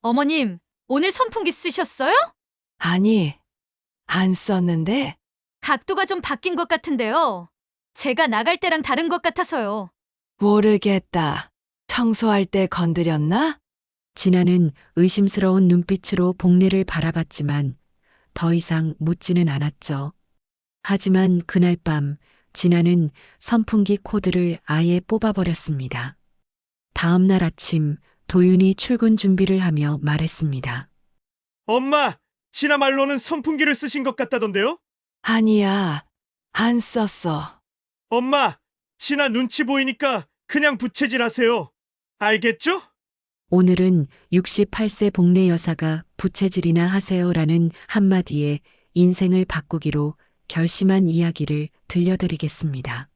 어머님, 오늘 선풍기 쓰셨어요? 아니, 안 썼는데? 각도가 좀 바뀐 것 같은데요. 제가 나갈 때랑 다른 것 같아서요. 모르겠다. 청소할 때 건드렸나? 진아는 의심스러운 눈빛으로 복례를 바라봤지만 더 이상 묻지는 않았죠. 하지만 그날 밤 진아는 선풍기 코드를 아예 뽑아버렸습니다. 다음 날 아침 도윤이 출근 준비를 하며 말했습니다. 엄마, 지나말로는 선풍기를 쓰신 것 같다던데요? 아니야, 안 썼어. 엄마, 지나 눈치 보이니까 그냥 부채질 하세요. 알겠죠? 오늘은 68세 복례 여사가 부채질이나 하세요라는 한마디에 인생을 바꾸기로 결심한 이야기를 들려드리겠습니다.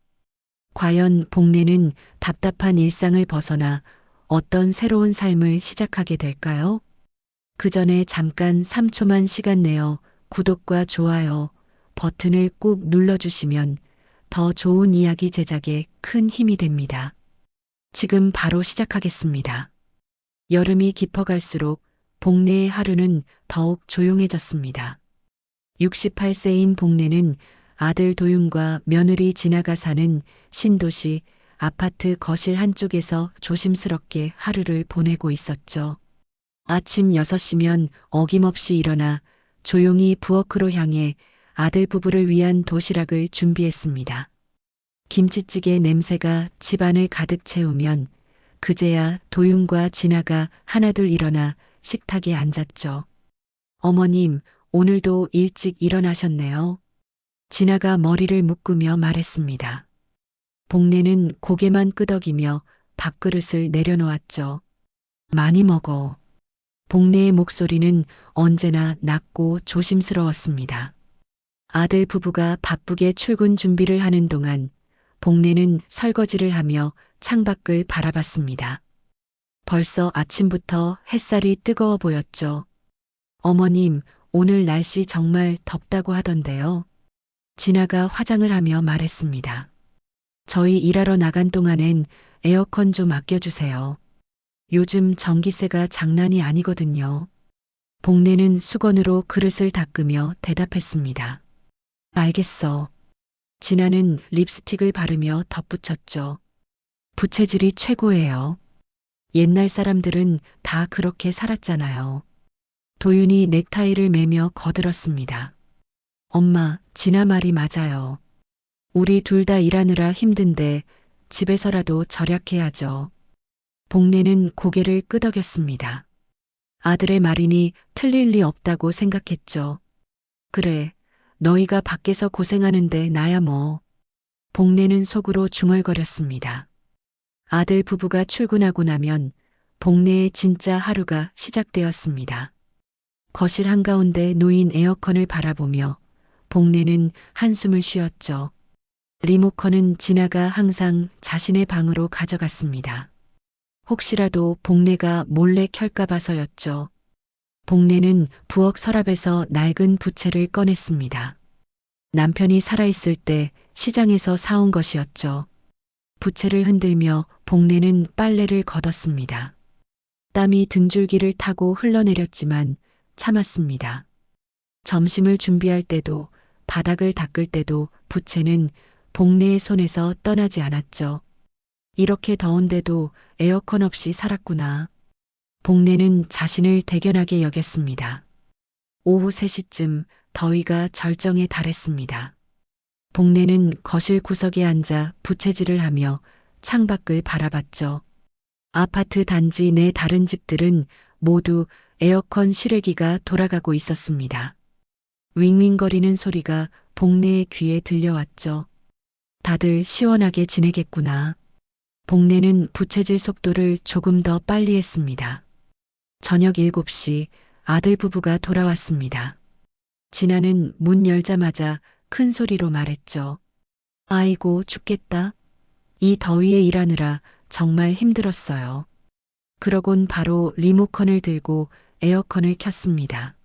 과연 복례는 답답한 일상을 벗어나 어떤 새로운 삶을 시작하게 될까요? 그 전에 잠깐 3초만 시간 내어 구독과 좋아요 버튼을 꾹 눌러주시면 더 좋은 이야기 제작에 큰 힘이 됩니다. 지금 바로 시작하겠습니다. 여름이 깊어갈수록 복례의 하루는 더욱 조용해졌습니다. 68세인 복례는 아들 도윤과 며느리 진아가 사는 신도시 아파트 거실 한쪽에서 조심스럽게 하루를 보내고 있었죠. 아침 6시면 어김없이 일어나 조용히 부엌으로 향해 아들 부부를 위한 도시락을 준비했습니다. 김치찌개 냄새가 집안을 가득 채우면 그제야 도윤과 진아가 하나둘 일어나 식탁에 앉았죠. 어머님, 오늘도 일찍 일어나셨네요. 진아가 머리를 묶으며 말했습니다. 복례는 고개만 끄덕이며 밥그릇을 내려놓았죠. 많이 먹어. 복례의 목소리는 언제나 낮고 조심스러웠습니다. 아들 부부가 바쁘게 출근 준비를 하는 동안 복례는 설거지를 하며 창밖을 바라봤습니다. 벌써 아침부터 햇살이 뜨거워 보였죠. 어머님, 오늘 날씨 정말 덥다고 하던데요. 진아가 화장을 하며 말했습니다. 저희 일하러 나간 동안엔 에어컨 좀 아껴주세요. 요즘 전기세가 장난이 아니거든요. 복례는 수건으로 그릇을 닦으며 대답했습니다. 알겠어. 진아는 립스틱을 바르며 덧붙였죠. 부채질이 최고예요. 옛날 사람들은 다 그렇게 살았잖아요. 도윤이 넥타이를 매며 거들었습니다. 엄마, 진아 말이 맞아요. 우리 둘 다 일하느라 힘든데 집에서라도 절약해야죠. 복례는 고개를 끄덕였습니다. 아들의 말이니 틀릴 리 없다고 생각했죠. 그래, 너희가 밖에서 고생하는데 나야 뭐. 복례는 속으로 중얼거렸습니다. 아들 부부가 출근하고 나면 복례의 진짜 하루가 시작되었습니다. 거실 한가운데 놓인 에어컨을 바라보며 복례는 한숨을 쉬었죠. 리모컨은 진아가 항상 자신의 방으로 가져갔습니다. 혹시라도 복례가 몰래 켤까 봐서였죠. 복례는 부엌 서랍에서 낡은 부채를 꺼냈습니다. 남편이 살아있을 때 시장에서 사온 것이었죠. 부채를 흔들며 복례는 빨래를 걷었습니다. 땀이 등줄기를 타고 흘러내렸지만 참았습니다. 점심을 준비할 때도 바닥을 닦을 때도 부채는 복례의 손에서 떠나지 않았죠. 이렇게 더운데도 에어컨 없이 살았구나. 복례는 자신을 대견하게 여겼습니다. 오후 3시쯤 더위가 절정에 달했습니다. 복례는 거실 구석에 앉아 부채질을 하며 창밖을 바라봤죠. 아파트 단지 내 다른 집들은 모두 에어컨 실외기가 돌아가고 있었습니다. 윙윙거리는 소리가 복례의 귀에 들려왔죠. 다들 시원하게 지내겠구나. 복례는 부채질 속도를 조금 더 빨리 했습니다. 저녁 7시 아들 부부가 돌아왔습니다. 진아는 문 열자마자 큰 소리로 말했죠. 아이고, 죽겠다. 이 더위에 일하느라 정말 힘들었어요. 그러곤 바로 리모컨을 들고 에어컨을 켰습니다.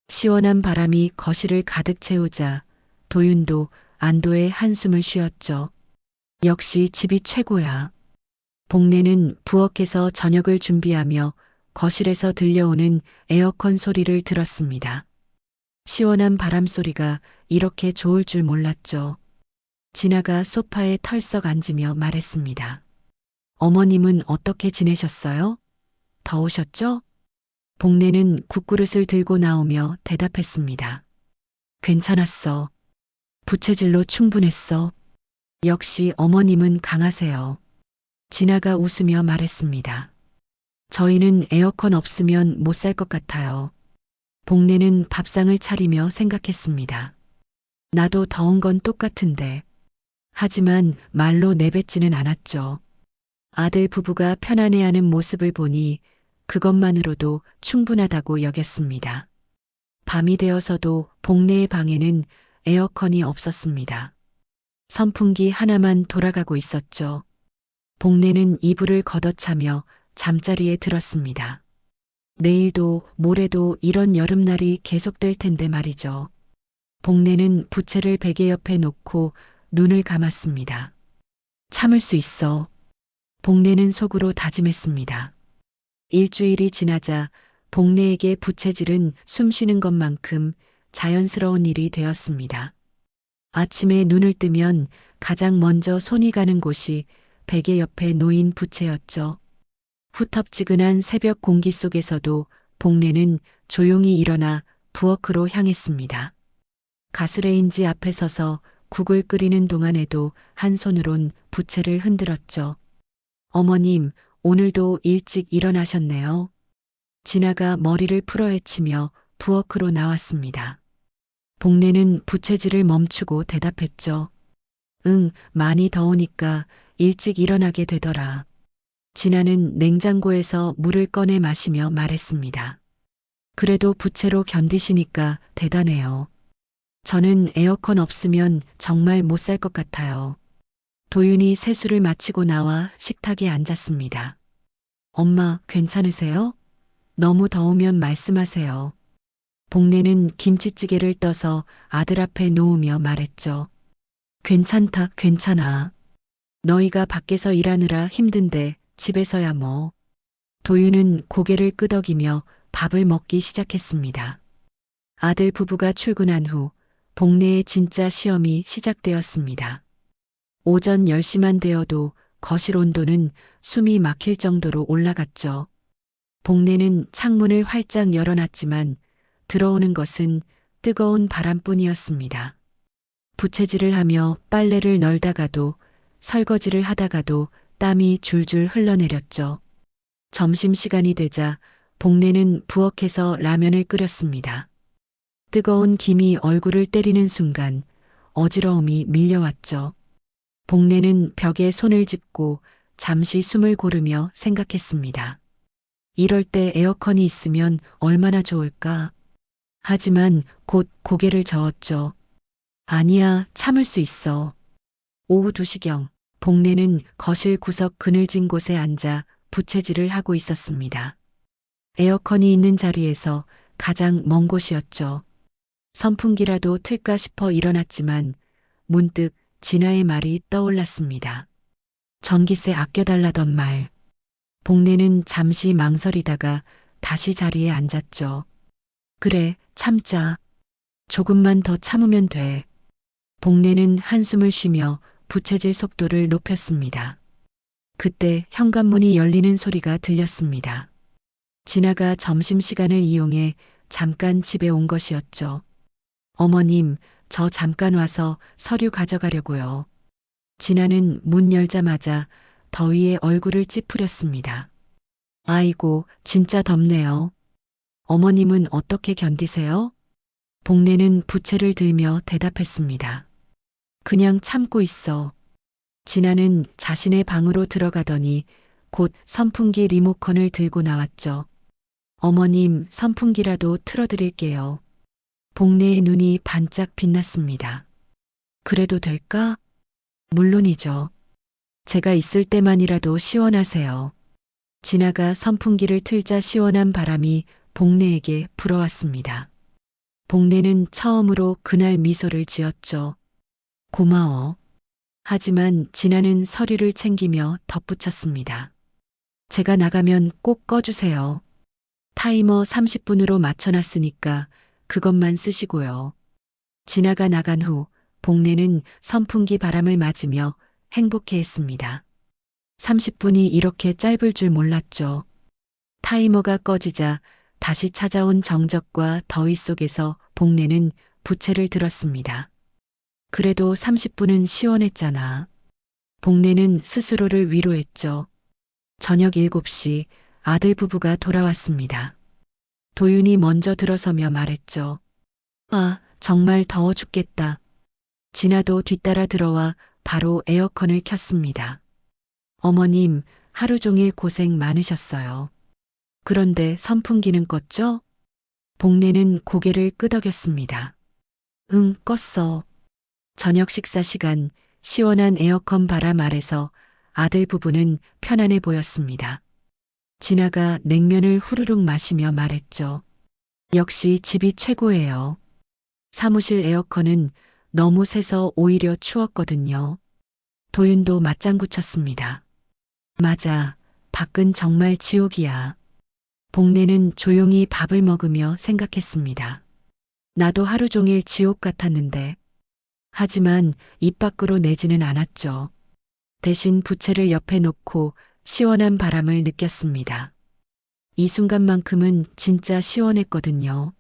시원한 바람이 거실을 가득 채우자 도윤도 안도의 한숨을 쉬었죠. 역시 집이 최고야. 복례는 부엌에서 저녁을 준비하며 거실에서 들려오는 에어컨 소리를 들었습니다. 시원한 바람 소리가 이렇게 좋을 줄 몰랐죠. 진아가 소파에 털썩 앉으며 말했습니다. 어머님은 어떻게 지내셨어요? 더우셨죠? 복내는 국그릇을 들고 나오며 대답했습니다. 괜찮았어. 부채질로 충분했어. 역시 어머님은 강하세요. 진아가 웃으며 말했습니다. 저희는 에어컨 없으면 못 살 것 같아요. 복내는 밥상을 차리며 생각했습니다. 나도 더운 건 똑같은데. 하지만 말로 내뱉지는 않았죠. 아들 부부가 편안해하는 모습을 보니 그것만으로도 충분하다고 여겼습니다. 밤이 되어서도 복내의 방에는 에어컨이 없었습니다. 선풍기 하나만 돌아가고 있었죠. 복내는 이불을 걷어차며 잠자리에 들었습니다. 내일도 모레도 이런 여름날이 계속될 텐데 말이죠. 복내는 부채를 베개 옆에 놓고 눈을 감았습니다. 참을 수 있어. 복내는 속으로 다짐했습니다. 일주일이 지나자 복내에게 부채질은 숨쉬는 것만큼 자연스러운 일이 되었습니다. 아침에 눈을 뜨면 가장 먼저 손이 가는 곳이 베개 옆에 놓인 부채였죠. 후텁지근한 새벽 공기 속에서도 복내는 조용히 일어나 부엌으로 향했습니다. 가스레인지 앞에 서서 국을 끓이는 동안에도 한 손으론 부채를 흔들었죠. 어머님, 오늘도 일찍 일어나셨네요. 진아가 머리를 풀어헤치며 부엌으로 나왔습니다. 복내는 부채질을 멈추고 대답했죠. 응, 많이 더우니까 일찍 일어나게 되더라. 진아는 냉장고에서 물을 꺼내 마시며 말했습니다. 그래도 부채로 견디시니까 대단해요. 저는 에어컨 없으면 정말 못 살 것 같아요. 도윤이 세수를 마치고 나와 식탁에 앉았습니다. 엄마, 괜찮으세요? 너무 더우면 말씀하세요. 복내는 김치찌개를 떠서 아들 앞에 놓으며 말했죠. 괜찮다, 괜찮아. 너희가 밖에서 일하느라 힘든데 집에서야 뭐. 도윤은 고개를 끄덕이며 밥을 먹기 시작했습니다. 아들 부부가 출근한 후 복내의 진짜 시험이 시작되었습니다. 오전 10시만 되어도 거실 온도는 숨이 막힐 정도로 올라갔죠. 복내는 창문을 활짝 열어놨지만 들어오는 것은 뜨거운 바람뿐이었습니다. 부채질을 하며 빨래를 널다가도 설거지를 하다가도 땀이 줄줄 흘러내렸죠. 점심시간이 되자 복내는 부엌에서 라면을 끓였습니다. 뜨거운 김이 얼굴을 때리는 순간 어지러움이 밀려왔죠. 복내는 벽에 손을 짚고 잠시 숨을 고르며 생각했습니다. 이럴 때 에어컨이 있으면 얼마나 좋을까? 하지만 곧 고개를 저었죠. 아니야, 참을 수 있어. 오후 2시경, 복내는 거실 구석 그늘진 곳에 앉아 부채질을 하고 있었습니다. 에어컨이 있는 자리에서 가장 먼 곳이었죠. 선풍기라도 틀까 싶어 일어났지만 문득 진아의 말이 떠올랐습니다. 전기세 아껴달라던 말. 복내는 잠시 망설이다가 다시 자리에 앉았죠. 그래, 참자. 조금만 더 참으면 돼. 복내는 한숨을 쉬며 부채질 속도를 높였습니다. 그때 현관문이 열리는 소리가 들렸습니다. 진아가 점심시간을 이용해 잠깐 집에 온 것이었죠. 어머님, 저 잠깐 와서 서류 가져가려고요. 진아는 문 열자마자 더위에 얼굴을 찌푸렸습니다. 아이고, 진짜 덥네요. 어머님은 어떻게 견디세요? 복내는 부채를 들며 대답했습니다. 그냥 참고 있어. 진아는 자신의 방으로 들어가더니 곧 선풍기 리모컨을 들고 나왔죠. 어머님, 선풍기라도 틀어드릴게요. 복내의 눈이 반짝 빛났습니다. 그래도 될까? 물론이죠. 제가 있을 때만이라도 시원하세요. 진아가 선풍기를 틀자 시원한 바람이 복내에게 불어왔습니다. 복내는 처음으로 그날 미소를 지었죠. 고마워. 하지만 진아는 서류를 챙기며 덧붙였습니다. 제가 나가면 꼭 꺼주세요. 타이머 30분으로 맞춰놨으니까 그것만 쓰시고요. 진아가 나간 후 복례는 선풍기 바람을 맞으며 행복해했습니다. 30분이 이렇게 짧을 줄 몰랐죠. 타이머가 꺼지자 다시 찾아온 정적과 더위 속에서 복례는 부채를 들었습니다. 그래도 30분은 시원했잖아. 복례는 스스로를 위로했죠. 저녁 7시 아들 부부가 돌아왔습니다. 도윤이 먼저 들어서며 말했죠. 아, 정말 더워 죽겠다. 진아도 뒤따라 들어와 바로 에어컨을 켰습니다. 어머님, 하루 종일 고생 많으셨어요. 그런데 선풍기는 껐죠? 복례는 고개를 끄덕였습니다. 응, 껐어. 저녁 식사 시간, 시원한 에어컨 바람 아래서 아들 부부는 편안해 보였습니다. 진아가 냉면을 후루룩 마시며 말했죠. 역시 집이 최고예요. 사무실 에어컨은 너무 세서 오히려 추웠거든요. 도윤도 맞장구 쳤습니다. 맞아, 밖은 정말 지옥이야. 복례는 조용히 밥을 먹으며 생각했습니다. 나도 하루 종일 지옥 같았는데. 하지만 입 밖으로 내지는 않았죠. 대신 부채를 옆에 놓고 시원한 바람을 느꼈습니다. 이 순간만큼은 진짜 시원했거든요.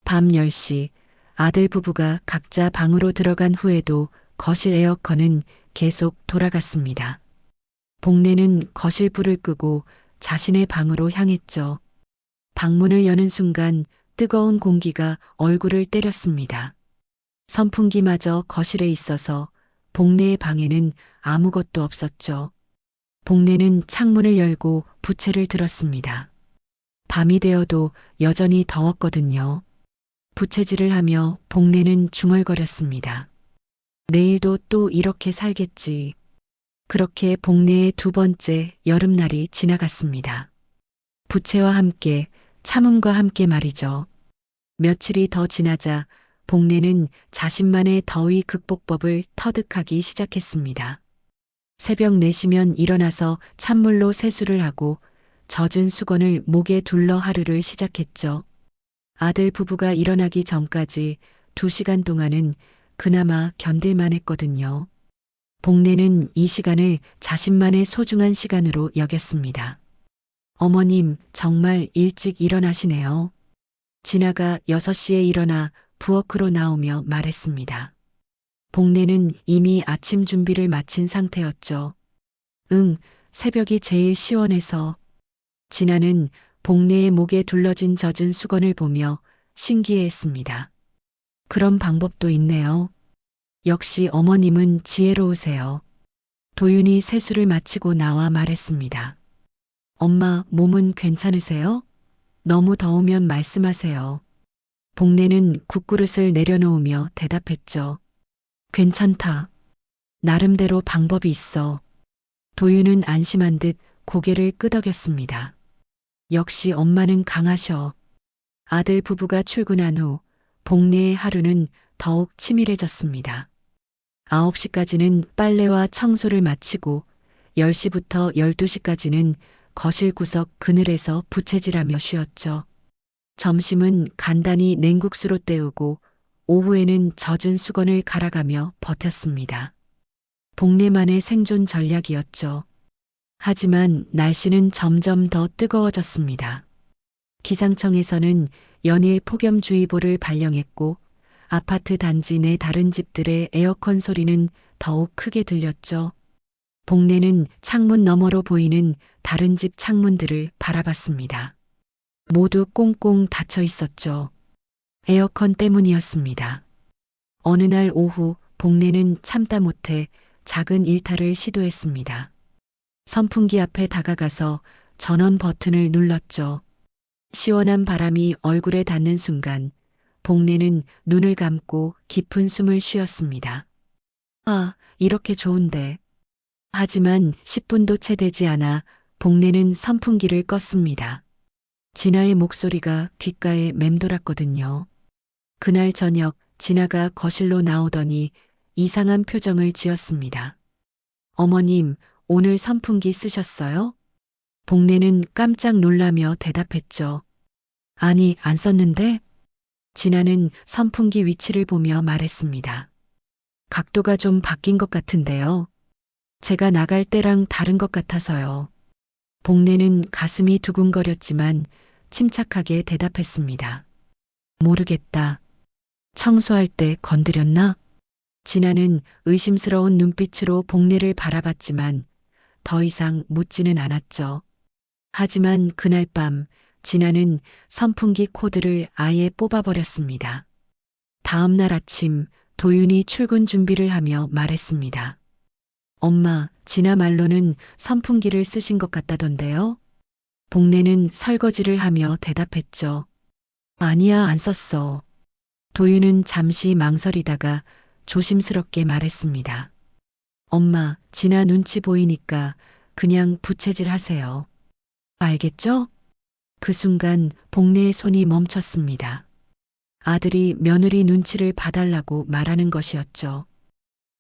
밤 10시 아들 부부가 각자 방으로 들어간 후에도 거실 에어컨은 계속 돌아갔습니다. 복례는 거실 불을 끄고 자신의 방으로 향했죠. 방문을 여는 순간 뜨거운 공기가 얼굴을 때렸습니다. 선풍기마저 거실에 있어서 복례의 방에는 아무것도 없었죠. 복례는 창문을 열고 부채를 들었습니다. 밤이 되어도 여전히 더웠거든요. 부채질을 하며 복례는 중얼거렸습니다. 내일도 또 이렇게 살겠지. 그렇게 복례의 두 번째 여름날이 지나갔습니다. 부채와 함께 참음과 함께 말이죠. 며칠이 더 지나자 복례는 자신만의 더위 극복법을 터득하기 시작했습니다. 새벽 4시면 일어나서 찬물로 세수를 하고 젖은 수건을 목에 둘러 하루를 시작했죠. 아들 부부가 일어나기 전까지 2시간 동안은 그나마 견딜만 했거든요. 복례는 이 시간을 자신만의 소중한 시간으로 여겼습니다. 어머님, 정말 일찍 일어나시네요. 진아가 6시에 일어나 부엌으로 나오며 말했습니다. 복례는 이미 아침 준비를 마친 상태였죠. 응, 새벽이 제일 시원해서. 진아는 복례의 목에 둘러진 젖은 수건을 보며 신기해했습니다. 그런 방법도 있네요. 역시 어머님은 지혜로우세요. 도윤이 세수를 마치고 나와 말했습니다. 엄마, 몸은 괜찮으세요? 너무 더우면 말씀하세요. 복례는 국그릇을 내려놓으며 대답했죠. 괜찮다. 나름대로 방법이 있어. 도윤은 안심한 듯 고개를 끄덕였습니다. 역시 엄마는 강하셔. 아들 부부가 출근한 후 복례의 하루는 더욱 치밀해졌습니다. 9시까지는 빨래와 청소를 마치고 10시부터 12시까지는 거실 구석 그늘에서 부채질하며 쉬었죠. 점심은 간단히 냉국수로 때우고 오후에는 젖은 수건을 갈아가며 버텼습니다. 복례만의 생존 전략이었죠. 하지만 날씨는 점점 더 뜨거워졌습니다. 기상청에서는 연일 폭염주의보를 발령했고 아파트 단지 내 다른 집들의 에어컨 소리는 더욱 크게 들렸죠. 복례는 창문 너머로 보이는 다른 집 창문들을 바라봤습니다. 모두 꽁꽁 닫혀 있었죠. 에어컨 때문이었습니다. 어느 날 오후 복례는 참다 못해 작은 일탈을 시도했습니다. 선풍기 앞에 다가가서 전원 버튼을 눌렀죠. 시원한 바람이 얼굴에 닿는 순간 복례는 눈을 감고 깊은 숨을 쉬었습니다. 아, 이렇게 좋은데. 하지만 10분도 채 되지 않아 복례는 선풍기를 껐습니다. 진아의 목소리가 귓가에 맴돌았거든요. 그날 저녁 진아가 거실로 나오더니 이상한 표정을 지었습니다. 어머님, 오늘 선풍기 쓰셨어요? 복례는 깜짝 놀라며 대답했죠. 아니, 안 썼는데? 진아는 선풍기 위치를 보며 말했습니다. 각도가 좀 바뀐 것 같은데요. 제가 나갈 때랑 다른 것 같아서요. 복례는 가슴이 두근거렸지만 침착하게 대답했습니다. 모르겠다. 청소할 때 건드렸나? 진아는 의심스러운 눈빛으로 복례를 바라봤지만 더 이상 묻지는 않았죠. 하지만 그날 밤 진아는 선풍기 코드를 아예 뽑아버렸습니다. 다음 날 아침 도윤이 출근 준비를 하며 말했습니다. 엄마, 진아 말로는 선풍기를 쓰신 것 같다던데요? 복례는 설거지를 하며 대답했죠. 아니야, 안 썼어. 도윤은 잠시 망설이다가 조심스럽게 말했습니다. 엄마, 진아 눈치 보이니까 그냥 부채질 하세요. 알겠죠? 그 순간 복례의 손이 멈췄습니다. 아들이 며느리 눈치를 봐달라고 말하는 것이었죠.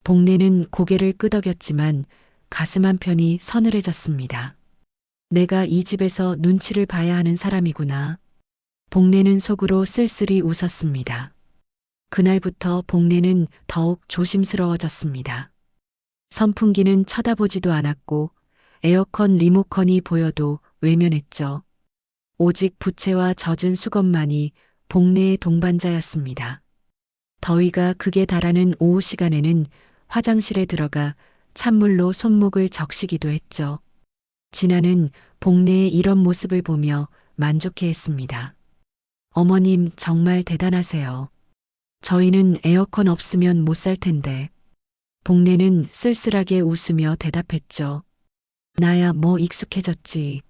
복례는 고개를 끄덕였지만 가슴 한편이 서늘해졌습니다. 내가 이 집에서 눈치를 봐야 하는 사람이구나. 복례는 속으로 쓸쓸히 웃었습니다. 그날부터 복례는 더욱 조심스러워졌습니다. 선풍기는 쳐다보지도 않았고 에어컨 리모컨이 보여도 외면했죠. 오직 부채와 젖은 수건만이 복례의 동반자였습니다. 더위가 극에 달하는 오후 시간에는 화장실에 들어가 찬물로 손목을 적시기도 했죠. 진아는 복례의 이런 모습을 보며 만족해했습니다. 어머님 정말 대단하세요. 저희는 에어컨 없으면 못 살 텐데. 복례는 쓸쓸하게 웃으며 대답했죠. 나야 뭐 익숙해졌지.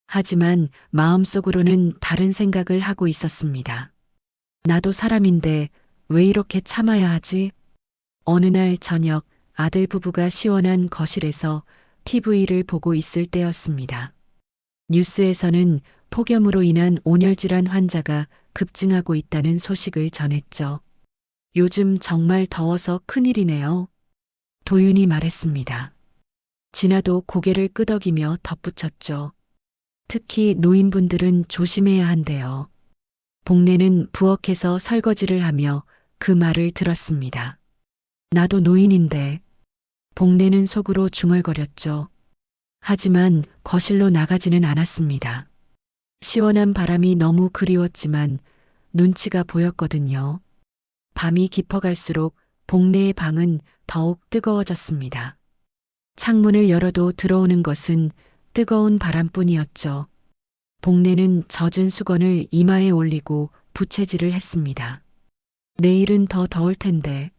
하지만 마음속으로는 다른 생각을 하고 있었습니다. 나도 사람인데 왜 이렇게 참아야 하지? 어느 날 저녁 아들 부부가 시원한 거실에서 TV를 보고 있을 때였습니다. 뉴스에서는 폭염으로 인한 온열질환 환자가 급증하고 있다는 소식을 전했죠. 요즘 정말 더워서 큰일이네요. 도윤이 말했습니다. 진아도 고개를 끄덕이며 덧붙였죠. 특히 노인분들은 조심해야 한대요. 복례는 부엌에서 설거지를 하며 그 말을 들었습니다. 나도 노인인데. 복례는 속으로 중얼거렸죠. 하지만 거실로 나가지는 않았습니다. 시원한 바람이 너무 그리웠지만 눈치가 보였거든요. 밤이 깊어갈수록 복례의 방은 더욱 뜨거워졌습니다. 창문을 열어도 들어오는 것은 뜨거운 바람뿐이었죠. 복례는 젖은 수건을 이마에 올리고 부채질을 했습니다. 내일은 더 더울 텐데.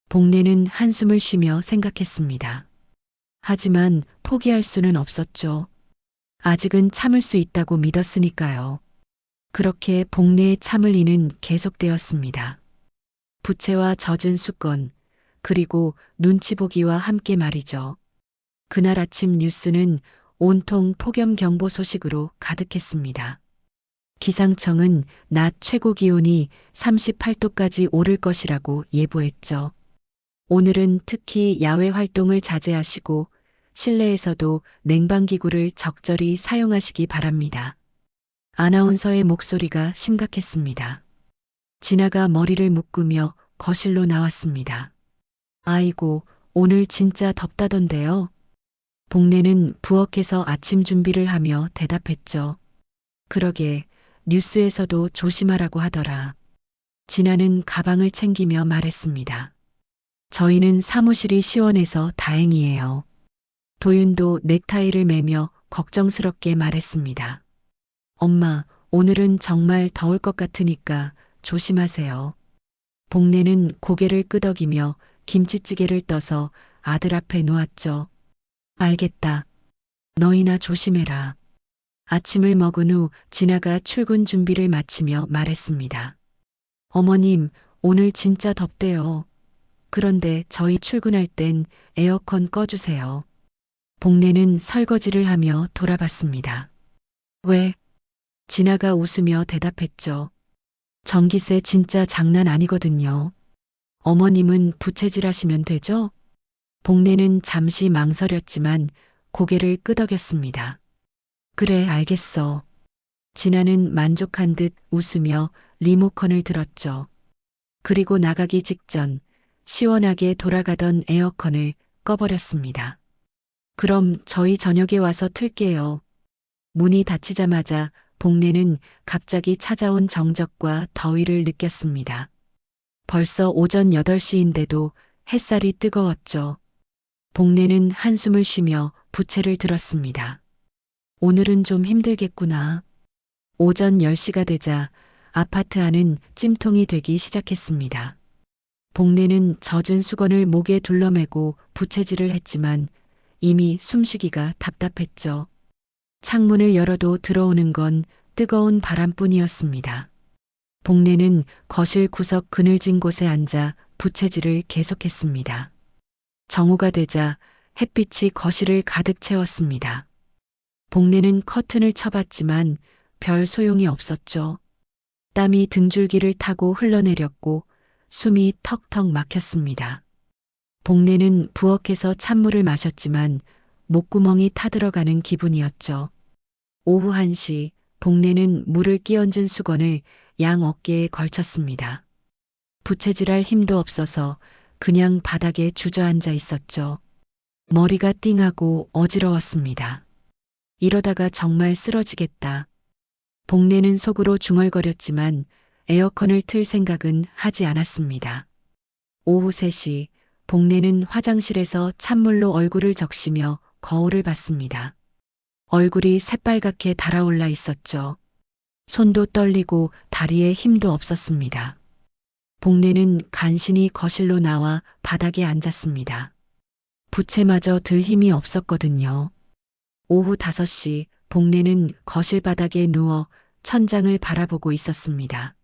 복례는 한숨을 쉬며 생각했습니다. 하지만 포기할 수는 없었죠. 아직은 참을 수 있다고 믿었으니까요. 그렇게 복례의 참을 이는 계속되었습니다. 부채와 젖은 수건, 그리고 눈치 보기와 함께 말이죠. 그날 아침 뉴스는 온통 폭염 경보 소식으로 가득했습니다. 기상청은 낮 최고 기온이 38도까지 오를 것이라고 예보했죠. 오늘은 특히 야외 활동을 자제하시고 실내에서도 냉방기구를 적절히 사용하시기 바랍니다. 아나운서의 목소리가 심각했습니다. 진아가 머리를 묶으며 거실로 나왔습니다. 아이고, 오늘 진짜 덥다던데요. 복례는 부엌에서 아침 준비를 하며 대답했죠. 그러게, 뉴스에서도 조심하라고 하더라. 진아는 가방을 챙기며 말했습니다. 저희는 사무실이 시원해서 다행이에요. 도윤도 넥타이를 매며 걱정스럽게 말했습니다. 엄마, 오늘은 정말 더울 것 같으니까 조심하세요. 복례는 고개를 끄덕이며 김치찌개를 떠서 아들 앞에 놓았죠. 알겠다. 너희나 조심해라. 아침을 먹은 후 진아가 출근 준비를 마치며 말했습니다. 어머님, 오늘 진짜 덥대요. 그런데 저희 출근할 땐 에어컨 꺼주세요. 복례는 설거지를 하며 돌아봤습니다. 왜? 진아가 웃으며 대답했죠. 전기세 진짜 장난 아니거든요. 어머님은 부채질 하시면 되죠? 복례는 잠시 망설였지만 고개를 끄덕였습니다. 그래, 알겠어. 진아는 만족한 듯 웃으며 리모컨을 들었죠. 그리고 나가기 직전 시원하게 돌아가던 에어컨을 꺼버렸습니다. 그럼 저희 저녁에 와서 틀게요. 문이 닫히자마자 복례는 갑자기 찾아온 정적과 더위를 느꼈습니다. 벌써 오전 8시인데도 햇살이 뜨거웠죠. 복례는 한숨을 쉬며 부채를 들었습니다. 오늘은 좀 힘들겠구나. 오전 10시가 되자 아파트 안은 찜통이 되기 시작했습니다. 복례는 젖은 수건을 목에 둘러매고 부채질을 했지만 이미 숨쉬기가 답답했죠. 창문을 열어도 들어오는 건 뜨거운 바람뿐이었습니다. 복례는 거실 구석 그늘진 곳에 앉아 부채질을 계속했습니다. 정오가 되자 햇빛이 거실을 가득 채웠습니다. 복례는 커튼을 쳐봤지만 별 소용이 없었죠. 땀이 등줄기를 타고 흘러내렸고 숨이 턱턱 막혔습니다. 복례는 부엌에서 찬물을 마셨지만 목구멍이 타들어가는 기분이었죠. 오후 1시 복례는 물을 끼얹은 수건을 양 어깨에 걸쳤습니다. 부채질할 힘도 없어서 그냥 바닥에 주저앉아 있었죠. 머리가 띵하고 어지러웠습니다. 이러다가 정말 쓰러지겠다. 복례는 속으로 중얼거렸지만 에어컨을 틀 생각은 하지 않았습니다. 오후 3시 복례는 화장실에서 찬물로 얼굴을 적시며 거울을 봤습니다. 얼굴이 새빨갛게 달아올라 있었죠. 손도 떨리고 다리에 힘도 없었습니다. 복례는 간신히 거실로 나와 바닥에 앉았습니다. 부채마저 들 힘이 없었거든요. 오후 5시 복례는 거실 바닥에 누워 천장을 바라보고 있었습니다.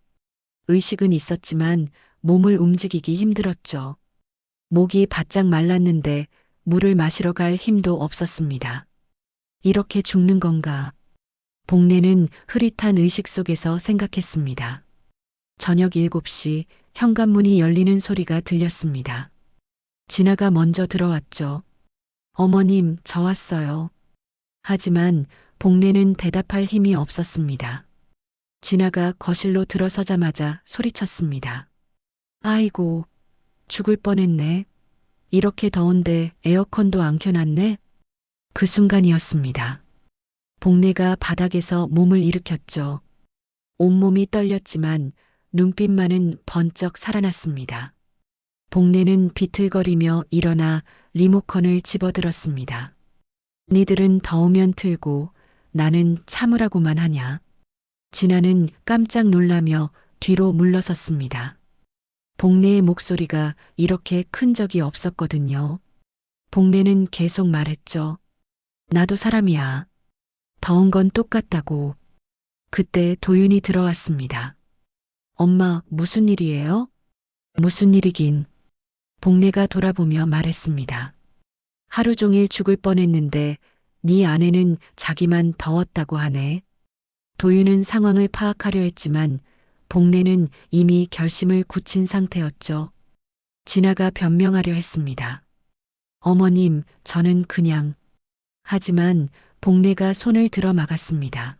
의식은 있었지만 몸을 움직이기 힘들었죠. 목이 바짝 말랐는데 물을 마시러 갈 힘도 없었습니다. 이렇게 죽는 건가? 복례는 흐릿한 의식 속에서 생각했습니다. 저녁 7시 현관문이 열리는 소리가 들렸습니다. 진아가 먼저 들어왔죠. 어머님, 저 왔어요. 하지만 복례는 대답할 힘이 없었습니다. 진아가 거실로 들어서자마자 소리쳤습니다. 아이고, 죽을 뻔했네. 이렇게 더운데 에어컨도 안 켜놨네? 그 순간이었습니다. 복례가 바닥에서 몸을 일으켰죠. 온몸이 떨렸지만 눈빛만은 번쩍 살아났습니다. 복례는 비틀거리며 일어나 리모컨을 집어들었습니다. 니들은 더우면 틀고 나는 참으라고만 하냐. 진아는 깜짝 놀라며 뒤로 물러섰습니다. 복례의 목소리가 이렇게 큰 적이 없었거든요. 복례는 계속 말했죠. 나도 사람이야. 더운 건 똑같다고. 그때 도윤이 들어왔습니다. 엄마, 무슨 일이에요? 무슨 일이긴. 복례가 돌아보며 말했습니다. 하루 종일 죽을 뻔했는데 네 아내는 자기만 더웠다고 하네. 도윤은 상황을 파악하려 했지만 복례는 이미 결심을 굳힌 상태였죠. 진아가 변명하려 했습니다. 어머님, 저는 그냥. 하지만 복례가 손을 들어 막았습니다.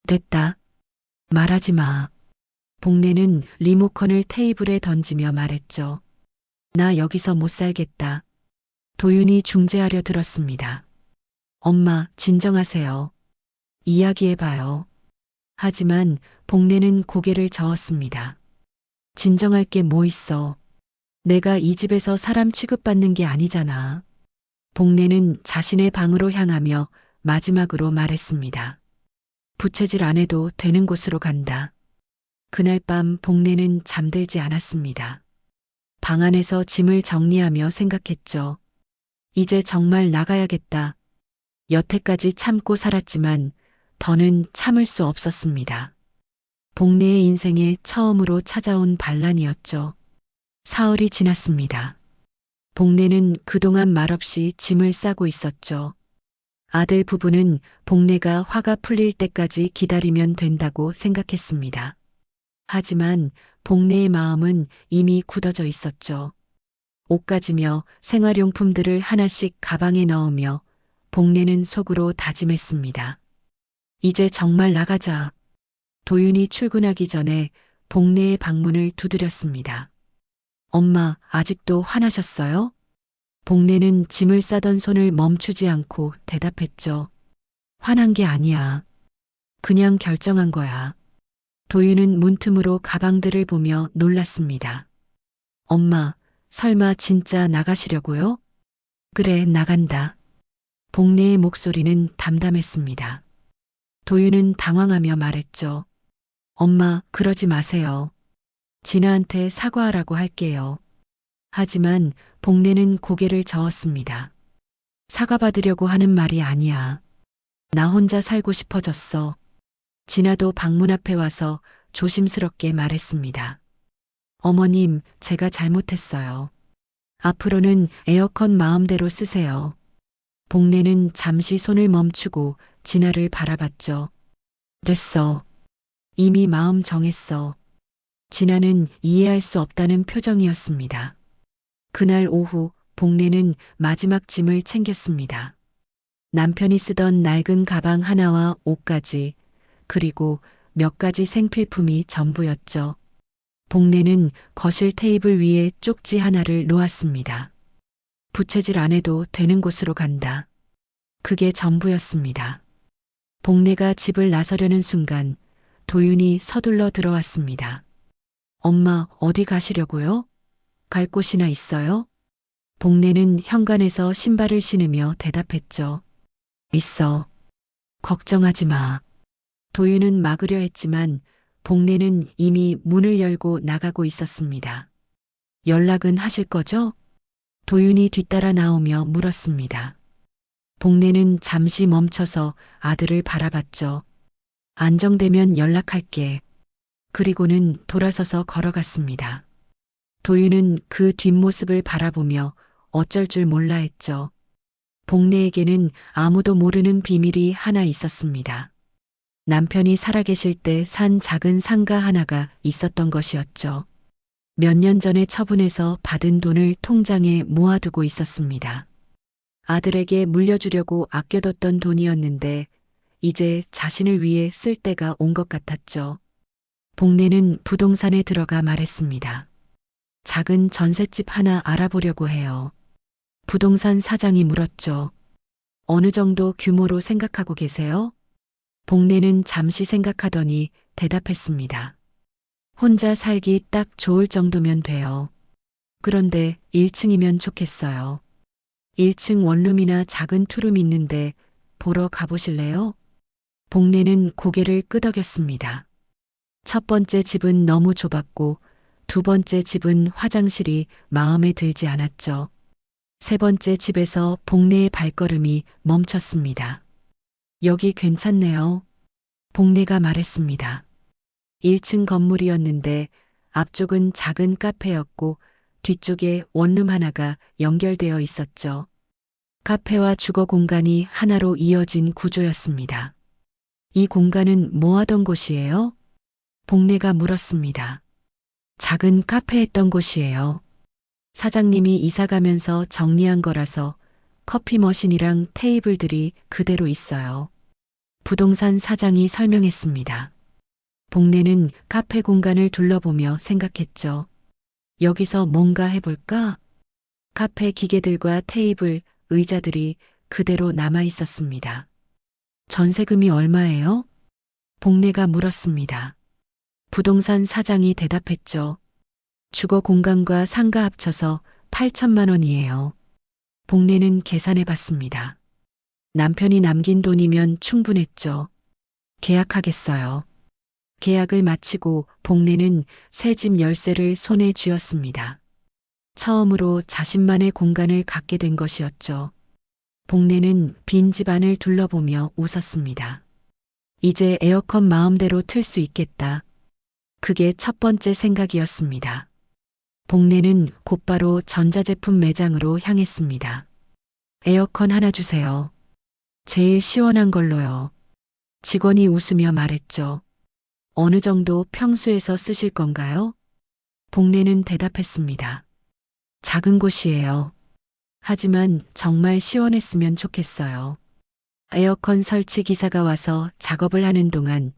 됐다. 말하지 마. 복례는 리모컨을 테이블에 던지며 말했죠. 나 여기서 못 살겠다. 도윤이 중재하려 들었습니다. 엄마, 진정하세요. 이야기해봐요. 하지만 복례는 고개를 저었습니다. 진정할 게 뭐 있어. 내가 이 집에서 사람 취급받는 게 아니잖아. 복례는 자신의 방으로 향하며 마지막으로 말했습니다. 부채질 안 해도 되는 곳으로 간다. 그날 밤 복례는 잠들지 않았습니다. 방 안에서 짐을 정리하며 생각했죠. 이제 정말 나가야겠다. 여태까지 참고 살았지만 더는 참을 수 없었습니다. 복례의 인생에 처음으로 찾아온 반란이었죠. 사흘이 지났습니다. 복례는 그동안 말없이 짐을 싸고 있었죠. 아들 부부는 복례가 화가 풀릴 때까지 기다리면 된다고 생각했습니다. 하지만 복례의 마음은 이미 굳어져 있었죠. 옷 가지며 생활용품들을 하나씩 가방에 넣으며 복례는 속으로 다짐했습니다. 이제 정말 나가자. 도윤이 출근하기 전에 복례의 방문을 두드렸습니다. 엄마, 아직도 화나셨어요? 복례는 짐을 싸던 손을 멈추지 않고 대답했죠. 화난 게 아니야. 그냥 결정한 거야. 도윤은 문틈으로 가방들을 보며 놀랐습니다. 엄마, 설마 진짜 나가시려고요? 그래, 나간다. 복례의 목소리는 담담했습니다. 도윤은 당황하며 말했죠. 엄마, 그러지 마세요. 진아한테 사과하라고 할게요. 하지만 복례는 고개를 저었습니다. 사과받으려고 하는 말이 아니야. 나 혼자 살고 싶어졌어. 진아도 방문 앞에 와서 조심스럽게 말했습니다. 어머님, 제가 잘못했어요. 앞으로는 에어컨 마음대로 쓰세요. 복례는 잠시 손을 멈추고 진아를 바라봤죠. 됐어. 이미 마음 정했어. 진아는 이해할 수 없다는 표정이었습니다. 그날 오후 복례는 마지막 짐을 챙겼습니다. 남편이 쓰던 낡은 가방 하나와 옷까지, 그리고 몇 가지 생필품이 전부였죠. 복례는 거실 테이블 위에 쪽지 하나를 놓았습니다. 부채질 안 해도 되는 곳으로 간다. 그게 전부였습니다. 복례가 집을 나서려는 순간 도윤이 서둘러 들어왔습니다. 엄마, 어디 가시려고요? 갈 곳이나 있어요? 복례는 현관에서 신발을 신으며 대답했죠. 있어. 걱정하지 마. 도윤은 막으려 했지만 복례는 이미 문을 열고 나가고 있었습니다. 연락은 하실 거죠? 도윤이 뒤따라 나오며 물었습니다. 복례는 잠시 멈춰서 아들을 바라봤죠. 안정되면 연락할게. 그리고는 돌아서서 걸어갔습니다. 도윤은 그 뒷모습을 바라보며 어쩔 줄 몰라 했죠. 복례에게는 아무도 모르는 비밀이 하나 있었습니다. 남편이 살아계실 때 산 작은 상가 하나가 있었던 것이었죠. 몇 년 전에 처분해서 받은 돈을 통장에 모아두고 있었습니다. 아들에게 물려주려고 아껴뒀던 돈이었는데 이제 자신을 위해 쓸 때가 온 것 같았죠. 복례는 부동산에 들어가 말했습니다. 작은 전셋집 하나 알아보려고 해요. 부동산 사장이 물었죠. 어느 정도 규모로 생각하고 계세요? 복례는 잠시 생각하더니 대답했습니다. 혼자 살기 딱 좋을 정도면 돼요. 그런데 1층이면 좋겠어요. 1층 원룸이나 작은 투룸 있는데 보러 가보실래요? 복례는 고개를 끄덕였습니다. 첫 번째 집은 너무 좁았고 두 번째 집은 화장실이 마음에 들지 않았죠. 세 번째 집에서 복례의 발걸음이 멈췄습니다. 여기 괜찮네요. 복례가 말했습니다. 1층 건물이었는데 앞쪽은 작은 카페였고 뒤쪽에 원룸 하나가 연결되어 있었죠. 카페와 주거 공간이 하나로 이어진 구조였습니다. 이 공간은 뭐 하던 곳이에요? 복례가 물었습니다. 작은 카페였던 곳이에요. 사장님이 이사 가면서 정리한 거라서 커피 머신이랑 테이블들이 그대로 있어요. 부동산 사장이 설명했습니다. 복례는 카페 공간을 둘러보며 생각했죠. 여기서 뭔가 해볼까? 카페 기계들과 테이블, 의자들이 그대로 남아 있었습니다. 전세금이 얼마예요? 복례가 물었습니다. 부동산 사장이 대답했죠. 주거 공간과 상가 합쳐서 8천만 원이에요. 복례는 계산해 봤습니다. 남편이 남긴 돈이면 충분했죠. 계약하겠어요. 계약을 마치고 복례는 새 집 열쇠를 손에 쥐었습니다. 처음으로 자신만의 공간을 갖게 된 것이었죠. 복례는 빈 집안을 둘러보며 웃었습니다. 이제 에어컨 마음대로 틀 수 있겠다. 그게 첫 번째 생각이었습니다. 복례는 곧바로 전자제품 매장으로 향했습니다. 에어컨 하나 주세요. 제일 시원한 걸로요. 직원이 웃으며 말했죠. 어느 정도 평수에서 쓰실 건가요? 복례는 대답했습니다. 작은 곳이에요. 하지만 정말 시원했으면 좋겠어요. 에어컨 설치 기사가 와서 작업을 하는 동안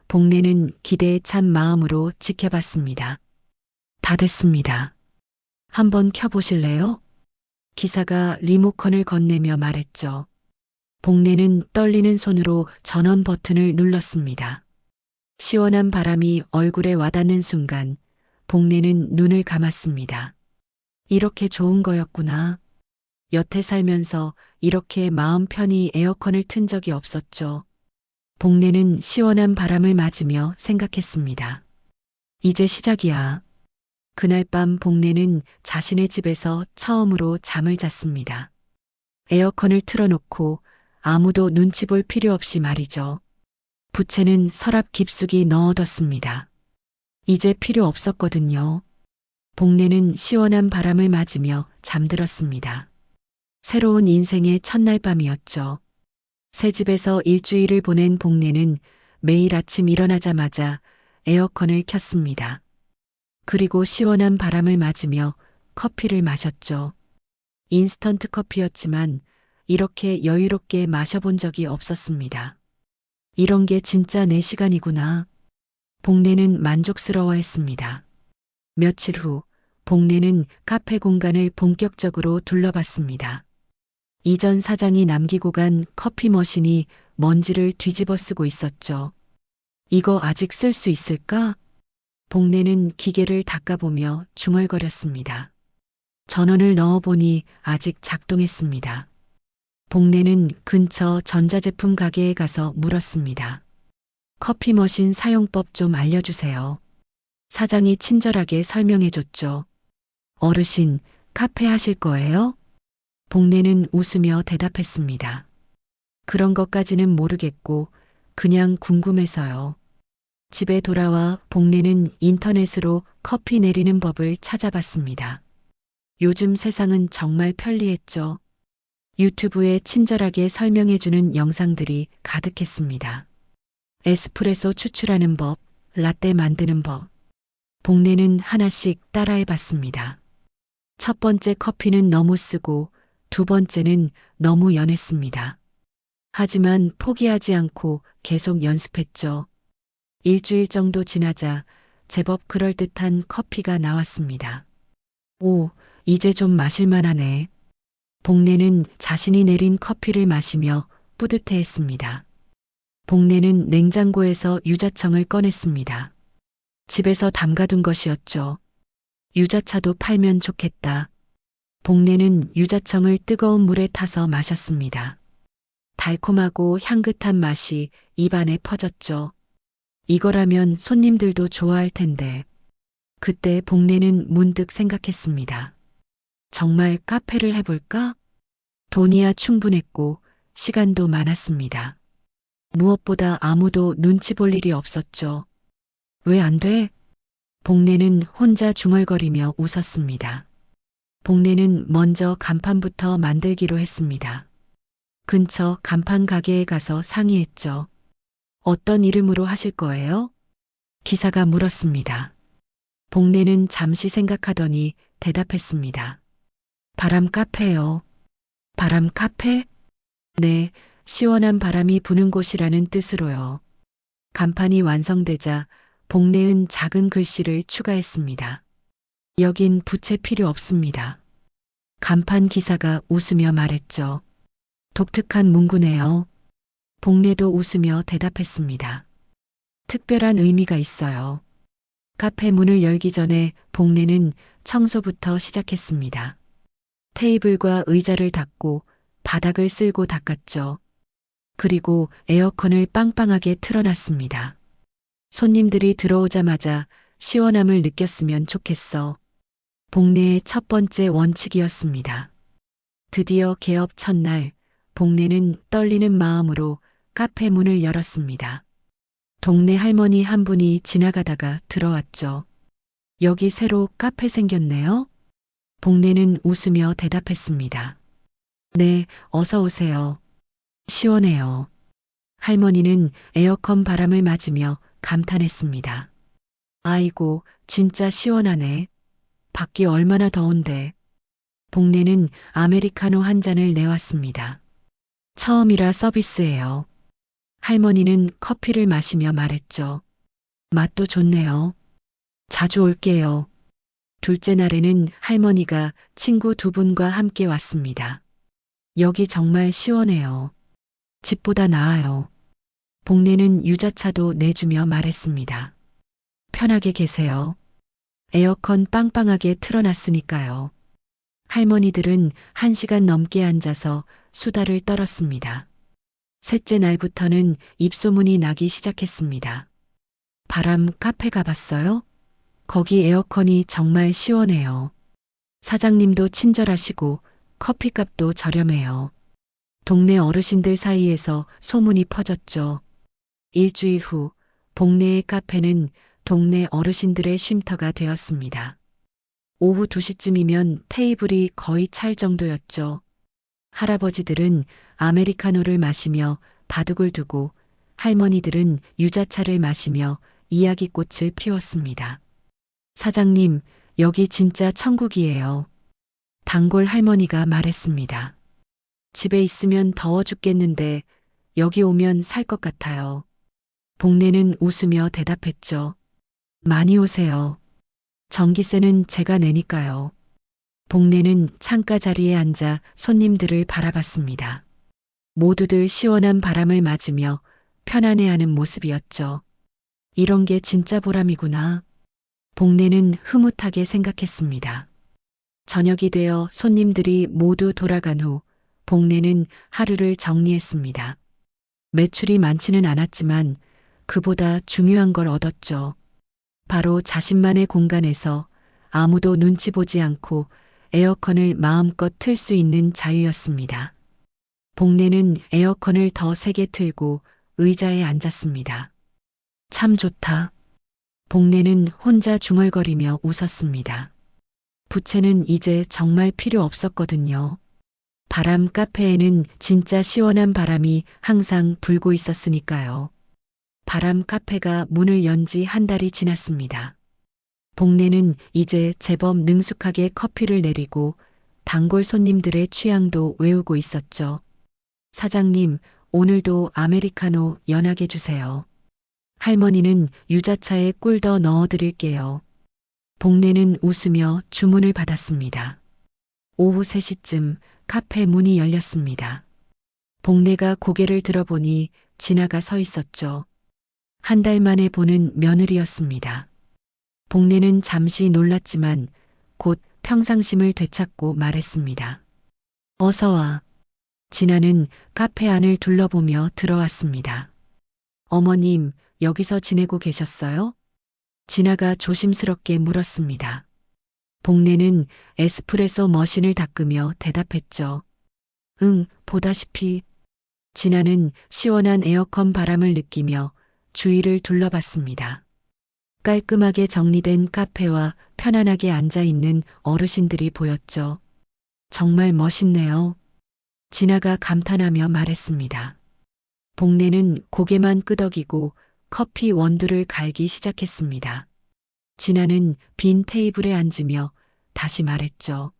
복례는 기대에 찬 마음으로 지켜봤습니다. 다 됐습니다. 한번 켜보실래요? 기사가 리모컨을 건네며 말했죠. 복례는 떨리는 손으로 전원 버튼을 눌렀습니다. 시원한 바람이 얼굴에 와닿는 순간 복례는 눈을 감았습니다. 이렇게 좋은 거였구나. 여태 살면서 이렇게 마음 편히 에어컨을 튼 적이 없었죠. 복례는 시원한 바람을 맞으며 생각했습니다. 이제 시작이야. 그날 밤 복례는 자신의 집에서 처음으로 잠을 잤습니다. 에어컨을 틀어놓고 아무도 눈치 볼 필요 없이 말이죠. 부채는 서랍 깊숙이 넣어뒀습니다. 이제 필요 없었거든요. 복례는 시원한 바람을 맞으며 잠들었습니다. 새로운 인생의 첫날 밤이었죠. 새 집에서 일주일을 보낸 복례는 매일 아침 일어나자마자 에어컨을 켰습니다. 그리고 시원한 바람을 맞으며 커피를 마셨죠. 인스턴트 커피였지만 이렇게 여유롭게 마셔본 적이 없었습니다. 이런 게 진짜 내 시간이구나. 복례는 만족스러워했습니다. 며칠 후 복례는 카페 공간을 본격적으로 둘러봤습니다. 이전 사장이 남기고 간 커피 머신이 먼지를 뒤집어 쓰고 있었죠. 이거 아직 쓸 수 있을까? 복례는 기계를 닦아보며 중얼거렸습니다. 전원을 넣어보니 아직 작동했습니다. 복례는 근처 전자제품 가게에 가서 물었습니다. 커피 머신 사용법 좀 알려주세요. 사장이 친절하게 설명해줬죠. 어르신, 카페 하실 거예요? 복례는 웃으며 대답했습니다. 그런 것까지는 모르겠고 그냥 궁금해서요. 집에 돌아와 복례는 인터넷으로 커피 내리는 법을 찾아봤습니다. 요즘 세상은 정말 편리했죠. 유튜브에 친절하게 설명해주는 영상들이 가득했습니다. 에스프레소 추출하는 법, 라떼 만드는 법. 복례는 하나씩 따라해봤습니다. 첫 번째 커피는 너무 쓰고 두 번째는 너무 연했습니다. 하지만 포기하지 않고 계속 연습했죠. 일주일 정도 지나자 제법 그럴듯한 커피가 나왔습니다. 오, 이제 좀 마실만하네. 복례는 자신이 내린 커피를 마시며 뿌듯해했습니다. 복례는 냉장고에서 유자청을 꺼냈습니다. 집에서 담가둔 것이었죠. 유자차도 팔면 좋겠다. 복례는 유자청을 뜨거운 물에 타서 마셨습니다. 달콤하고 향긋한 맛이 입안에 퍼졌죠. 이거라면 손님들도 좋아할 텐데. 그때 복례는 문득 생각했습니다. 정말 카페를 해볼까? 돈이야 충분했고 시간도 많았습니다. 무엇보다 아무도 눈치 볼 일이 없었죠. 왜 안 돼? 복례는 혼자 중얼거리며 웃었습니다. 복례는 먼저 간판부터 만들기로 했습니다. 근처 간판 가게에 가서 상의했죠. 어떤 이름으로 하실 거예요? 기사가 물었습니다. 복례는 잠시 생각하더니 대답했습니다. 바람 카페요. 바람 카페? 네, 시원한 바람이 부는 곳이라는 뜻으로요. 간판이 완성되자 복례은 작은 글씨를 추가했습니다. 여긴 부채 필요 없습니다. 간판 기사가 웃으며 말했죠. 독특한 문구네요. 복례도 웃으며 대답했습니다. 특별한 의미가 있어요. 카페 문을 열기 전에 복례는 청소부터 시작했습니다. 테이블과 의자를 닦고 바닥을 쓸고 닦았죠. 그리고 에어컨을 빵빵하게 틀어놨습니다. 손님들이 들어오자마자 시원함을 느꼈으면 좋겠어. 복례의 첫 번째 원칙이었습니다. 드디어 개업 첫날, 복례는 떨리는 마음으로 카페 문을 열었습니다. 동네 할머니 한 분이 지나가다가 들어왔죠. 여기 새로 카페 생겼네요? 복례는 웃으며 대답했습니다. 네, 어서 오세요. 시원해요. 할머니는 에어컨 바람을 맞으며 감탄했습니다. 아이고, 진짜 시원하네. 밖이 얼마나 더운데. 복례는 아메리카노 한 잔을 내왔습니다. 처음이라 서비스예요. 할머니는 커피를 마시며 말했죠. 맛도 좋네요. 자주 올게요. 둘째 날에는 할머니가 친구 두 분과 함께 왔습니다. 여기 정말 시원해요. 집보다 나아요. 복내는 유자차도 내주며 말했습니다. 편하게 계세요. 에어컨 빵빵하게 틀어놨으니까요. 할머니들은 1시간 넘게 앉아서 수다를 떨었습니다. 셋째 날부터는 입소문이 나기 시작했습니다. 바람 카페 가봤어요? 거기 에어컨이 정말 시원해요. 사장님도 친절하시고 커피값도 저렴해요. 동네 어르신들 사이에서 소문이 퍼졌죠. 일주일 후 복내의 카페는 동네 어르신들의 쉼터가 되었습니다. 오후 2시쯤이면 테이블이 거의 찰 정도였죠. 할아버지들은 아메리카노를 마시며 바둑을 두고 할머니들은 유자차를 마시며 이야기꽃을 피웠습니다. 사장님, 여기 진짜 천국이에요. 단골 할머니가 말했습니다. 집에 있으면 더워 죽겠는데 여기 오면 살 것 같아요. 복내는 웃으며 대답했죠. 많이 오세요. 전기세는 제가 내니까요. 복내는 창가 자리에 앉아 손님들을 바라봤습니다. 모두들 시원한 바람을 맞으며 편안해하는 모습이었죠. 이런 게 진짜 보람이구나. 복내는 흐뭇하게 생각했습니다. 저녁이 되어 손님들이 모두 돌아간 후 복내는 하루를 정리했습니다. 매출이 많지는 않았지만 그보다 중요한 걸 얻었죠. 바로 자신만의 공간에서 아무도 눈치 보지 않고 에어컨을 마음껏 틀 수 있는 자유였습니다. 복내는 에어컨을 더 세게 틀고 의자에 앉았습니다. 참 좋다. 복내는 혼자 중얼거리며 웃었습니다. 부채는 이제 정말 필요 없었거든요. 바람 카페에는 진짜 시원한 바람이 항상 불고 있었으니까요. 바람 카페가 문을 연 지 한 달이 지났습니다. 복내는 이제 제법 능숙하게 커피를 내리고 단골 손님들의 취향도 외우고 있었죠. 사장님, 오늘도 아메리카노 연하게 주세요. 할머니는 유자차에 꿀 더 넣어드릴게요. 복내는 웃으며 주문을 받았습니다. 오후 3시쯤 카페 문이 열렸습니다. 복내가 고개를 들어보니 진아가 서 있었죠. 한 달 만에 보는 며느리였습니다. 복내는 잠시 놀랐지만 곧 평상심을 되찾고 말했습니다. 어서 와. 진아는 카페 안을 둘러보며 들어왔습니다. 어머님, 여기서 지내고 계셨어요? 진아가 조심스럽게 물었습니다. 복내는 에스프레소 머신을 닦으며 대답했죠. 응, 보다시피. 진아는 시원한 에어컨 바람을 느끼며 주위를 둘러봤습니다. 깔끔하게 정리된 카페와 편안하게 앉아있는 어르신들이 보였죠. 정말 멋있네요. 진아가 감탄하며 말했습니다. 복내는 고개만 끄덕이고 커피 원두를 갈기 시작했습니다. 진아는 빈 테이블에 앉으며 다시 말했죠.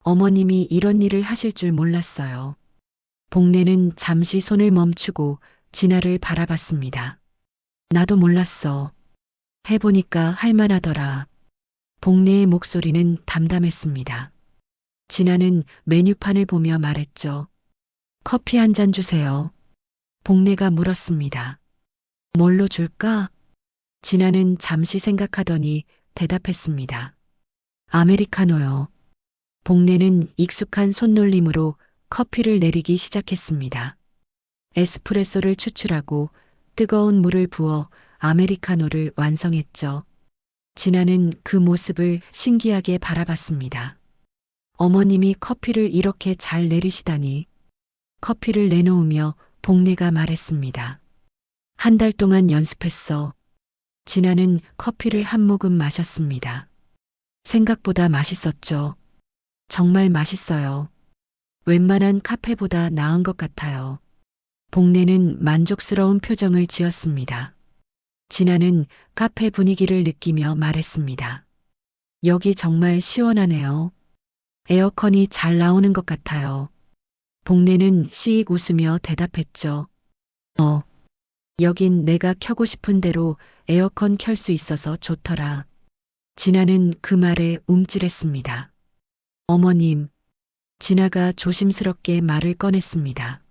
어머님이 이런 일을 하실 줄 몰랐어요. 복내는 잠시 손을 멈추고 진아를 바라봤습니다. 나도 몰랐어. 해보니까 할만하더라. 복내의 목소리는 담담했습니다. 진아는 메뉴판을 보며 말했죠. 커피 한 잔 주세요. 복내가 물었습니다. 뭘로 줄까? 진아는 잠시 생각하더니 대답했습니다. 아메리카노요. 복내는 익숙한 손놀림으로 커피를 내리기 시작했습니다. 에스프레소를 추출하고 뜨거운 물을 부어 아메리카노를 완성했죠. 진아는 그 모습을 신기하게 바라봤습니다. 어머님이 커피를 이렇게 잘 내리시다니. 커피를 내놓으며 복내가 말했습니다. 한 달 동안 연습했어. 진아는 커피를 한 모금 마셨습니다. 생각보다 맛있었죠. 정말 맛있어요. 웬만한 카페보다 나은 것 같아요. 복내는 만족스러운 표정을 지었습니다. 진아는 카페 분위기를 느끼며 말했습니다. 여기 정말 시원하네요. 에어컨이 잘 나오는 것 같아요. 복례는 씩 웃으며 대답했죠. 여긴 내가 켜고 싶은 대로 에어컨 켤 수 있어서 좋더라. 진아는 그 말에 움찔했습니다. 어머님, 진아가 조심스럽게 말을 꺼냈습니다.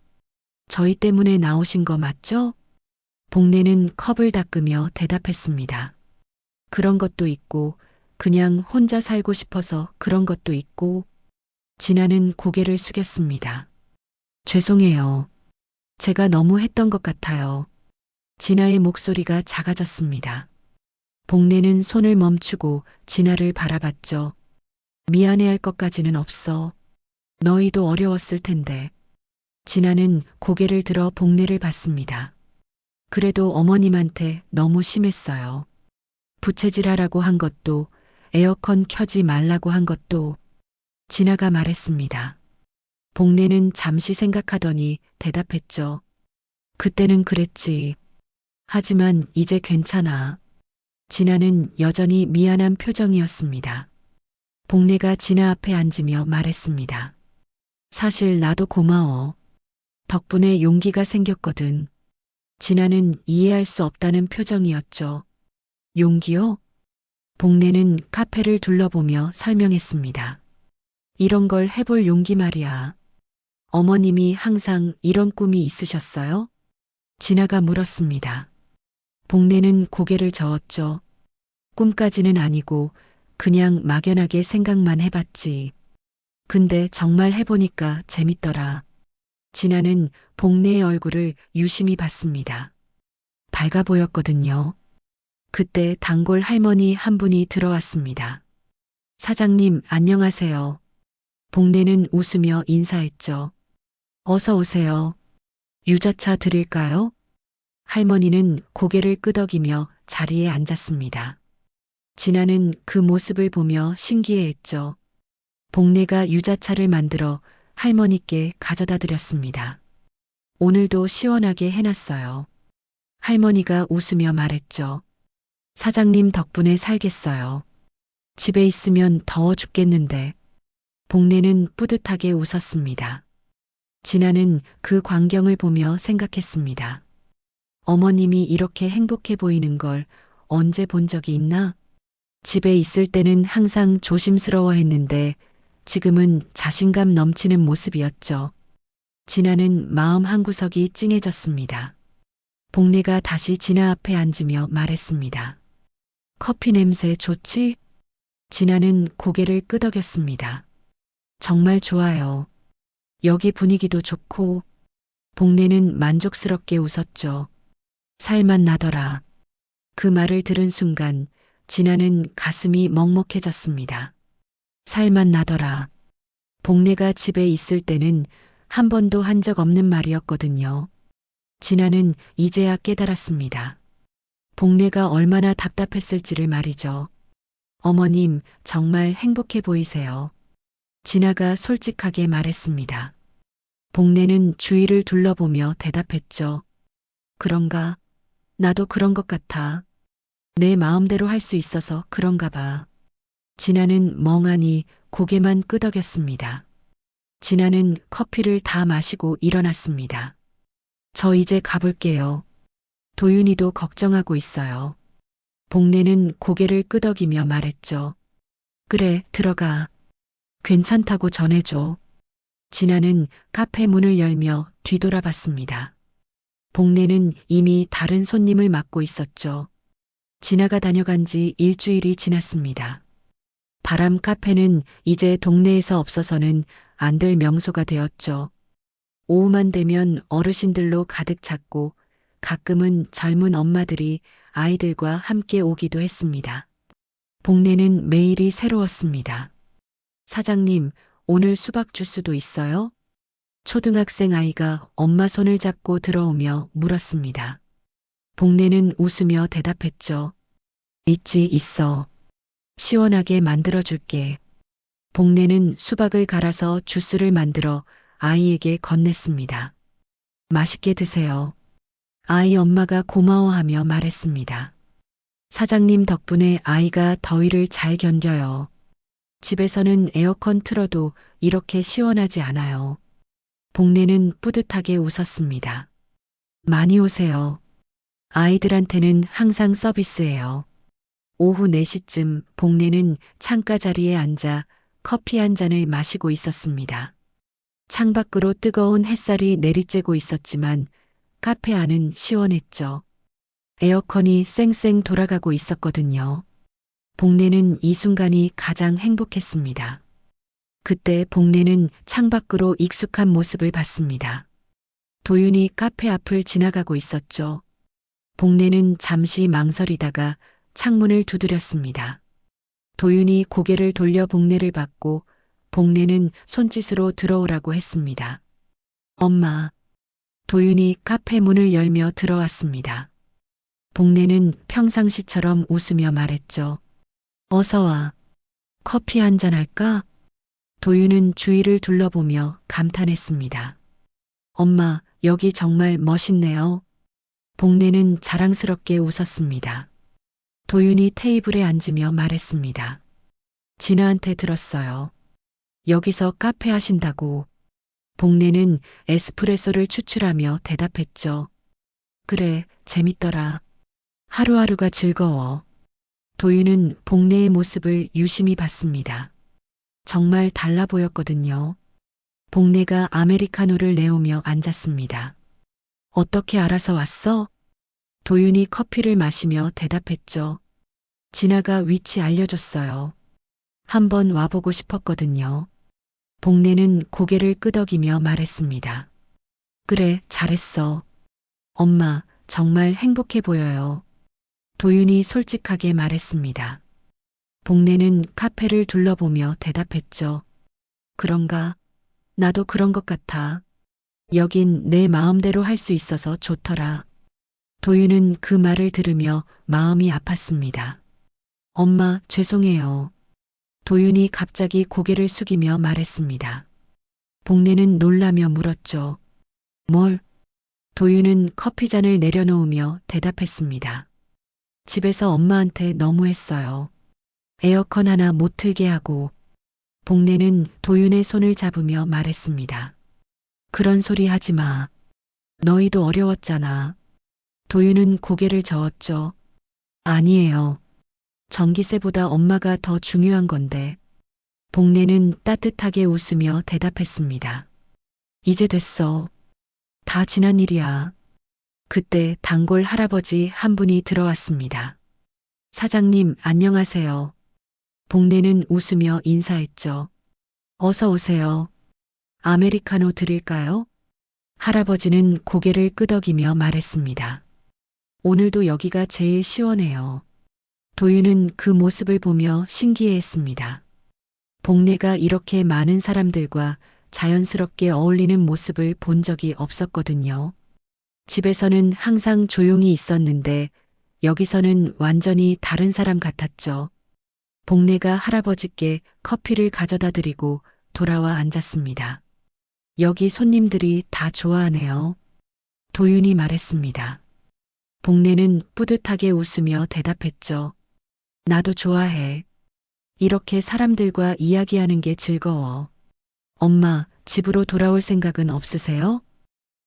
저희 때문에 나오신 거 맞죠? 복례는 컵을 닦으며 대답했습니다. 그런 것도 있고, 그냥 혼자 살고 싶어서 그런 것도 있고, 진아는 고개를 숙였습니다. 죄송해요. 제가 너무 했던 것 같아요. 진아의 목소리가 작아졌습니다. 복례는 손을 멈추고 진아를 바라봤죠. 미안해할 것까지는 없어. 너희도 어려웠을 텐데. 진아는 고개를 들어 복례를 봤습니다. 그래도 어머님한테 너무 심했어요. 부채질하라고 한 것도, 에어컨 켜지 말라고 한 것도 진아가 말했습니다. 복례는 잠시 생각하더니 대답했죠. 그때는 그랬지. 하지만 이제 괜찮아. 진아는 여전히 미안한 표정이었습니다. 복례가 진아 앞에 앉으며 말했습니다. 사실 나도 고마워. 덕분에 용기가 생겼거든. 진아는 이해할 수 없다는 표정이었죠. 용기요? 복례는 카페를 둘러보며 설명했습니다. 이런 걸 해볼 용기 말이야. 어머님이 항상 이런 꿈이 있으셨어요? 진아가 물었습니다. 복례는 고개를 저었죠. 꿈까지는 아니고 그냥 막연하게 생각만 해봤지. 근데 정말 해보니까 재밌더라. 진아는 복례의 얼굴을 유심히 봤습니다. 밝아 보였거든요. 그때 단골 할머니 한 분이 들어왔습니다. 사장님, 안녕하세요. 복례는 웃으며 인사했죠. 어서 오세요. 유자차 드릴까요? 할머니는 고개를 끄덕이며 자리에 앉았습니다. 진아는 그 모습을 보며 신기해했죠. 복례가 유자차를 만들어 할머니께 가져다 드렸습니다. 오늘도 시원하게 해놨어요. 할머니가 웃으며 말했죠. 사장님 덕분에 살겠어요. 집에 있으면 더워 죽겠는데. 복례는 뿌듯하게 웃었습니다. 진아는 그 광경을 보며 생각했습니다. 어머님이 이렇게 행복해 보이는 걸 언제 본 적이 있나? 집에 있을 때는 항상 조심스러워 했는데 지금은 자신감 넘치는 모습이었죠. 진아는 마음 한구석이 찡해졌습니다. 복례가 다시 진아 앞에 앉으며 말했습니다. 커피 냄새 좋지? 진아는 고개를 끄덕였습니다. 정말 좋아요. 여기 분위기도 좋고. 복례는 만족스럽게 웃었죠. 살맛 나더라. 그 말을 들은 순간 진아는 가슴이 먹먹해졌습니다. 살맛 나더라. 복례가 집에 있을 때는 한 번도 한 적 없는 말이었거든요. 진아는 이제야 깨달았습니다. 복례가 얼마나 답답했을지를 말이죠. 어머님, 정말 행복해 보이세요. 진아가 솔직하게 말했습니다. 복례는 주위를 둘러보며 대답했죠. 그런가? 나도 그런 것 같아. 내 마음대로 할 수 있어서 그런가 봐. 진아는 멍하니 고개만 끄덕였습니다. 진아는 커피를 다 마시고 일어났습니다. 저 이제 가볼게요. 도윤이도 걱정하고 있어요. 복례는 고개를 끄덕이며 말했죠. 그래, 들어가. 괜찮다고 전해줘. 진아는 카페 문을 열며 뒤돌아봤습니다. 복례는 이미 다른 손님을 맡고 있었죠. 진아가 다녀간 지 일주일이 지났습니다. 바람 카페는 이제 동네에서 없어서는 안 될 명소가 되었죠. 오후만 되면 어르신들로 가득 찼고 가끔은 젊은 엄마들이 아이들과 함께 오기도 했습니다. 복례는 매일이 새로웠습니다. 사장님, 오늘 수박 주스도 있어요? 초등학생 아이가 엄마 손을 잡고 들어오며 물었습니다. 복례는 웃으며 대답했죠. 있어. 시원하게 만들어줄게. 복례는 수박을 갈아서 주스를 만들어 아이에게 건넸습니다. 맛있게 드세요. 아이 엄마가 고마워하며 말했습니다. 사장님 덕분에 아이가 더위를 잘 견뎌요. 집에서는 에어컨 틀어도 이렇게 시원하지 않아요. 복례는 뿌듯하게 웃었습니다. 많이 오세요. 아이들한테는 항상 서비스예요. 오후 4시쯤 복례는 창가 자리에 앉아 커피 한 잔을 마시고 있었습니다. 창밖으로 뜨거운 햇살이 내리쬐고 있었지만 카페 안은 시원했죠. 에어컨이 쌩쌩 돌아가고 있었거든요. 복례는 이 순간이 가장 행복했습니다. 그때 복례는 창밖으로 익숙한 모습을 봤습니다. 도윤이 카페 앞을 지나가고 있었죠. 복례는 잠시 망설이다가 창문을 두드렸습니다. 도윤이 고개를 돌려 복례를 봤고 복례는 손짓으로 들어오라고 했습니다. 엄마. 도윤이 카페 문을 열며 들어왔습니다. 복례는 평상시처럼 웃으며 말했죠. 어서 와. 커피 한잔 할까? 도윤은 주위를 둘러보며 감탄했습니다. 엄마, 여기 정말 멋있네요. 복례는 자랑스럽게 웃었습니다. 도윤이 테이블에 앉으며 말했습니다. 진아한테 들었어요. 여기서 카페 하신다고. 복례는 에스프레소를 추출하며 대답했죠. 그래, 재밌더라. 하루하루가 즐거워. 도윤은 복례의 모습을 유심히 봤습니다. 정말 달라 보였거든요. 복례가 아메리카노를 내오며 앉았습니다. 어떻게 알아서 왔어? 도윤이 커피를 마시며 대답했죠. 진아가 위치 알려줬어요. 한번 와보고 싶었거든요. 복례는 고개를 끄덕이며 말했습니다. 그래, 잘했어. 엄마, 정말 행복해 보여요. 도윤이 솔직하게 말했습니다. 복례는 카페를 둘러보며 대답했죠. 그런가? 나도 그런 것 같아. 여긴 내 마음대로 할 수 있어서 좋더라. 도윤은 그 말을 들으며 마음이 아팠습니다. 엄마, 죄송해요. 도윤이 갑자기 고개를 숙이며 말했습니다. 복례는 놀라며 물었죠. 뭘? 도윤은 커피잔을 내려놓으며 대답했습니다. 집에서 엄마한테 너무했어요. 에어컨 하나 못 틀게 하고. 복례는 도윤의 손을 잡으며 말했습니다. 그런 소리 하지 마. 너희도 어려웠잖아. 도윤은 고개를 저었죠. 아니에요. 전기세보다 엄마가 더 중요한 건데. 복례는 따뜻하게 웃으며 대답했습니다. 이제 됐어. 다 지난 일이야. 그때 단골 할아버지 한 분이 들어왔습니다. 사장님, 안녕하세요. 복례는 웃으며 인사했죠. 어서 오세요. 아메리카노 드릴까요? 할아버지는 고개를 끄덕이며 말했습니다. 오늘도 여기가 제일 시원해요. 도윤은 그 모습을 보며 신기해했습니다. 복례가 이렇게 많은 사람들과 자연스럽게 어울리는 모습을 본 적이 없었거든요. 집에서는 항상 조용히 있었는데 여기서는 완전히 다른 사람 같았죠. 복례가 할아버지께 커피를 가져다 드리고 돌아와 앉았습니다. 여기 손님들이 다 좋아하네요. 도윤이 말했습니다. 복례는 뿌듯하게 웃으며 대답했죠. 나도 좋아해. 이렇게 사람들과 이야기하는 게 즐거워. 엄마, 집으로 돌아올 생각은 없으세요?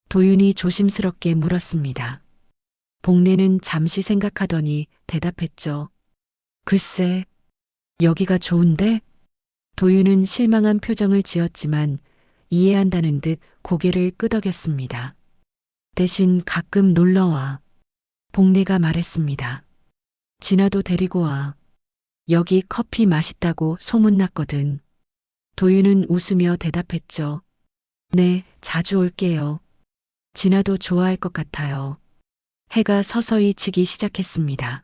도윤이 조심스럽게 물었습니다. 복례는 잠시 생각하더니 대답했죠. 글쎄, 여기가 좋은데? 도윤은 실망한 표정을 지었지만 이해한다는 듯 고개를 끄덕였습니다. 대신 가끔 놀러와. 복례가 말했습니다. 진아도 데리고 와. 여기 커피 맛있다고 소문났거든. 도윤은 웃으며 대답했죠. 네, 자주 올게요. 진아도 좋아할 것 같아요. 해가 서서히 지기 시작했습니다.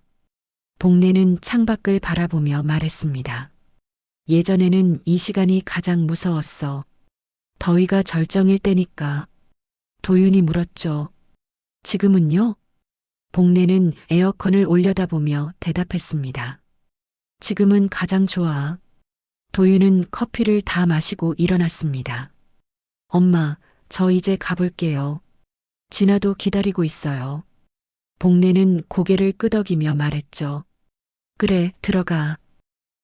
복례는 창밖을 바라보며 말했습니다. 예전에는 이 시간이 가장 무서웠어. 더위가 절정일 때니까. 도윤이 물었죠. 지금은요? 복례는 에어컨을 올려다보며 대답했습니다. 지금은 가장 좋아. 도윤은 커피를 다 마시고 일어났습니다. 엄마, 저 이제 가볼게요. 진아도 기다리고 있어요. 복례는 고개를 끄덕이며 말했죠. 그래, 들어가.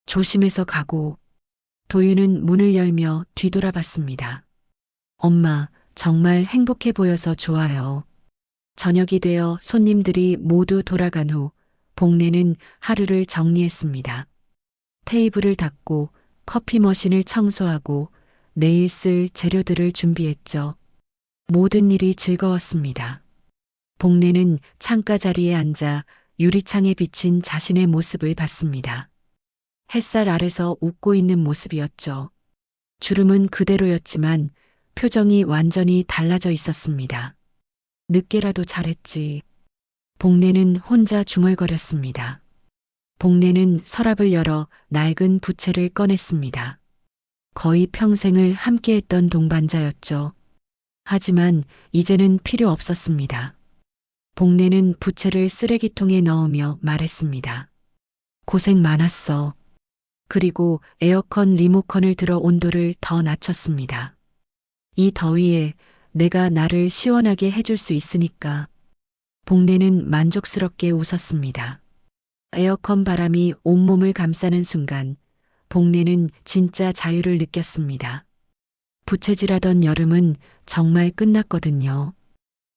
조심해서 가고. 도윤은 문을 열며 뒤돌아봤습니다. 엄마, 정말 행복해 보여서 좋아요. 저녁이 되어 손님들이 모두 돌아간 후 복례는 하루를 정리했습니다. 테이블을 닦고 커피 머신을 청소하고 내일 쓸 재료들을 준비했죠. 모든 일이 즐거웠습니다. 복례는 창가 자리에 앉아 유리창에 비친 자신의 모습을 봤습니다. 햇살 아래서 웃고 있는 모습이었죠. 주름은 그대로였지만 표정이 완전히 달라져 있었습니다. 늦게라도 잘했지. 복례는 혼자 중얼거렸습니다. 복례는 서랍을 열어 낡은 부채를 꺼냈습니다. 거의 평생을 함께했던 동반자였죠. 하지만 이제는 필요 없었습니다. 복례는 부채를 쓰레기통에 넣으며 말했습니다. 고생 많았어. 그리고 에어컨 리모컨을 들어 온도를 더 낮췄습니다. 이 더위에 내가 나를 시원하게 해줄 수 있으니까. 복례는 만족스럽게 웃었습니다. 에어컨 바람이 온몸을 감싸는 순간 복례는 진짜 자유를 느꼈습니다. 부채질하던 여름은 정말 끝났거든요.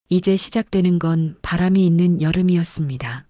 이제 시작되는 건 바람이 있는 여름이었습니다.